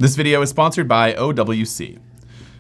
This video is sponsored by OWC.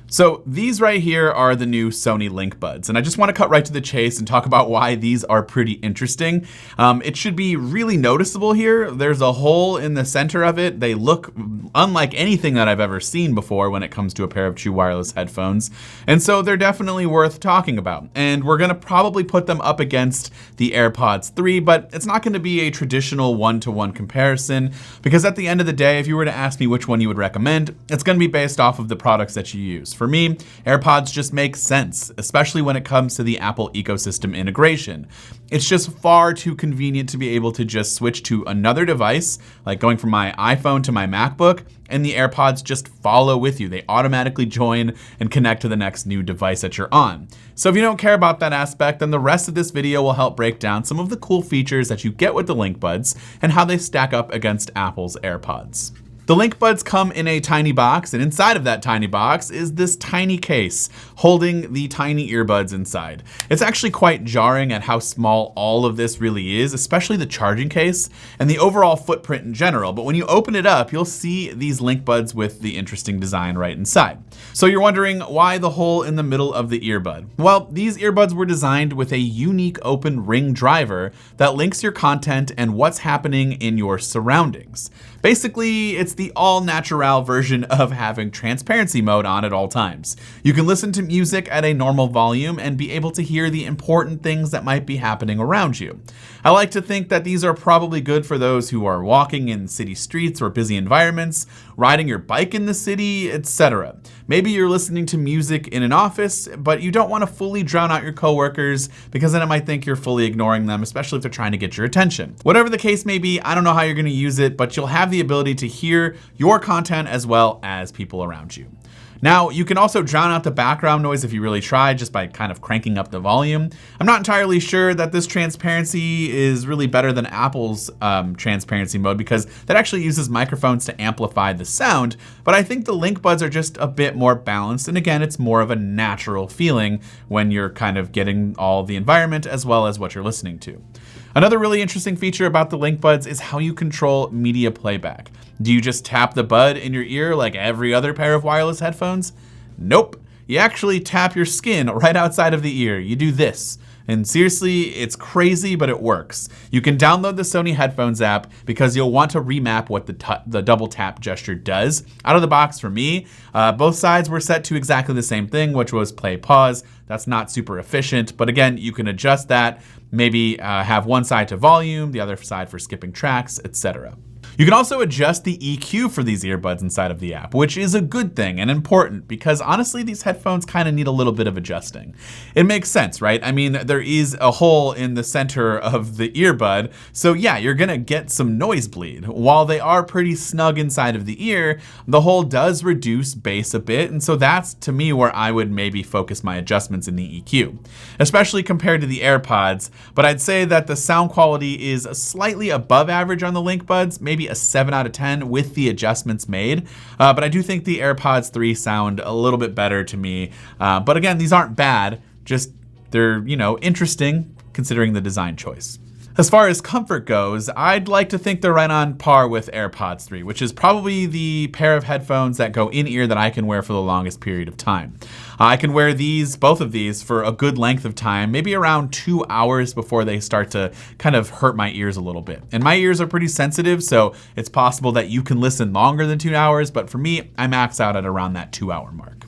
So these right here are the new Sony LinkBuds, and I just want to cut right to the chase and talk about why these are pretty interesting. It should be really noticeable here. There's a hole in the center of it. They look unlike anything that I've ever seen before when it comes to a pair of true wireless headphones, and so they're definitely worth talking about. And we're going to probably put them up against the AirPods 3, but it's not going to be a traditional one-to-one comparison, because at the end of the day, if you were to ask me which one you would recommend, it's going to be based off of the products that you use. For me, AirPods just make sense, especially when it comes to the Apple ecosystem integration. It's just far too convenient to be able to just switch to another device, like going from my iPhone to my MacBook, and the AirPods just follow with you. They automatically join and connect to the next new device that you're on. So if you don't care about that aspect, then the rest of this video will help break down some of the cool features that you get with the LinkBuds and how they stack up against Apple's AirPods. The LinkBuds come in a tiny box, and inside of that tiny box is this tiny case holding the tiny earbuds inside. It's actually quite jarring at how small all of this really is, especially the charging case and the overall footprint in general. But when you open it up, you'll see these LinkBuds with the interesting design right inside. So you're wondering why the hole in the middle of the earbud? Well, these earbuds were designed with a unique open ring driver that links your content and what's happening in your surroundings. Basically, it's the all-natural version of having transparency mode on at all times. You can listen to music at a normal volume and be able to hear the important things that might be happening around you. I like to think that these are probably good for those who are walking in city streets or busy environments, riding your bike in the city, etc. Maybe you're listening to music in an office, but you don't want to fully drown out your coworkers because then it might think you're fully ignoring them, especially if they're trying to get your attention. Whatever the case may be, I don't know how you're going to use it, but you'll have the ability to hear your content as well as people around you. Now, you can also drown out the background noise if you really try, just by kind of cranking up the volume. I'm not entirely sure that this transparency is really better than Apple's transparency mode, because that actually uses microphones to amplify the sound, but I think the LinkBuds are just a bit more balanced, and again, it's more of a natural feeling when you're kind of getting all the environment as well as what you're listening to. Another really interesting feature about the LinkBuds is how you control media playback. Do you just tap the bud in your ear like every other pair of wireless headphones? Nope. You actually tap your skin right outside of the ear. You do this. And seriously, it's crazy, but it works. You can download the Sony headphones app because you'll want to remap what the double tap gesture does. Out of the box for me, both sides were set to exactly the same thing, which was play pause. That's not super efficient, but again, you can adjust that. Maybe have one side to volume, the other side for skipping tracks, etc. You can also adjust the EQ for these earbuds inside of the app, which is a good thing and important because honestly, these headphones kind of need a little bit of adjusting. It makes sense, right? I mean, there is a hole in the center of the earbud, so yeah, you're gonna get some noise bleed. While they are pretty snug inside of the ear, the hole does reduce bass a bit, and so that's to me where I would maybe focus my adjustments in the EQ, especially compared to the AirPods, but I'd say that the sound quality is slightly above average on the LinkBuds, maybe a 7 out of 10 with the adjustments made. But I do think the AirPods 3 sound a little bit better to me. But again, these aren't bad, just they're, interesting considering the design choice. As far as comfort goes, I'd like to think they're right on par with AirPods 3, which is probably the pair of headphones that go in ear that I can wear for the longest period of time. I can wear both of these for a good length of time, maybe around 2 hours before they start to kind of hurt my ears a little bit. And my ears are pretty sensitive, so it's possible that you can listen longer than 2 hours, but for me, I max out at around that 2-hour mark.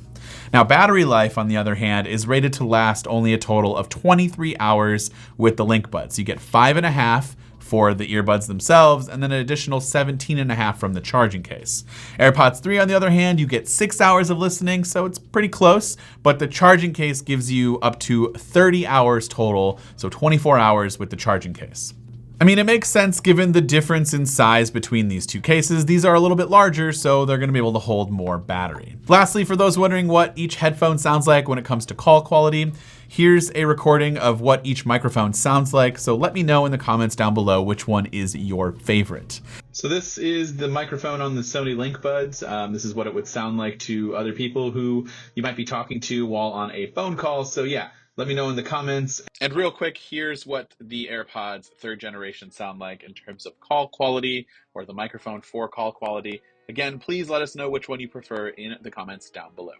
Now, battery life, on the other hand, is rated to last only a total of 23 hours with the LinkBuds. You get 5.5 for the earbuds themselves, and then an additional 17.5 from the charging case. AirPods 3, on the other hand, you get 6 hours of listening, so it's pretty close, but the charging case gives you up to 30 hours total, so 24 hours with the charging case. I mean, it makes sense given the difference in size between these two cases. These are a little bit larger, so they're gonna be able to hold more battery. Lastly, for those wondering what each headphone sounds like when it comes to call quality, here's a recording of what each microphone sounds like, so let me know in the comments down below which one is your favorite. So this is the microphone on the Sony LinkBuds. This is what it would sound like to other people who you might be talking to while on a phone call, so yeah. Let me know in the comments. And real quick, here's what the AirPods 3rd generation sound like in terms of call quality, or the microphone for call quality. Again, please let us know which one you prefer in the comments down below.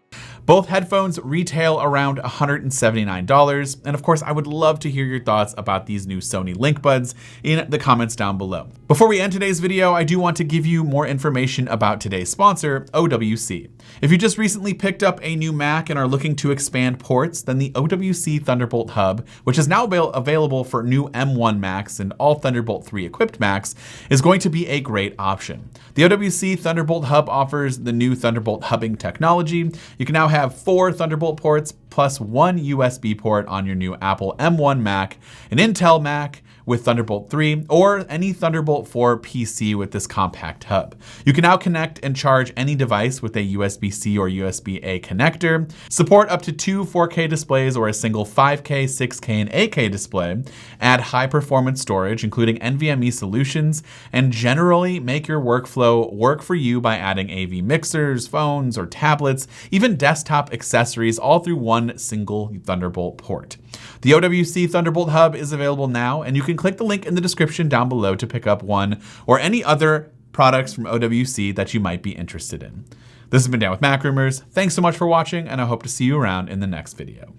Both headphones retail around $179, and of course I would love to hear your thoughts about these new Sony LinkBuds in the comments down below. Before we end today's video, I do want to give you more information about today's sponsor, OWC. If you just recently picked up a new Mac and are looking to expand ports, then the OWC Thunderbolt Hub, which is now available for new M1 Macs and all Thunderbolt 3 equipped Macs, is going to be a great option. The OWC Thunderbolt Hub offers the new Thunderbolt hubbing technology. You can now have 4 Thunderbolt ports plus 1 USB port on your new Apple M1 Mac, an Intel Mac with Thunderbolt 3, or any Thunderbolt 4 PC with this compact hub. You can now connect and charge any device with a USB-C or USB-A connector, support up to 2 4K displays or a single 5K, 6K, and 8K display, add high-performance storage, including NVMe solutions, and generally make your workflow work for you by adding AV mixers, phones, or tablets, even desktop accessories, all through one single Thunderbolt port. The OWC Thunderbolt Hub is available now, and you can click the link in the description down below to pick up one or any other products from OWC that you might be interested in. This has been Dan with MacRumors. Thanks so much for watching, and I hope to see you around in the next video.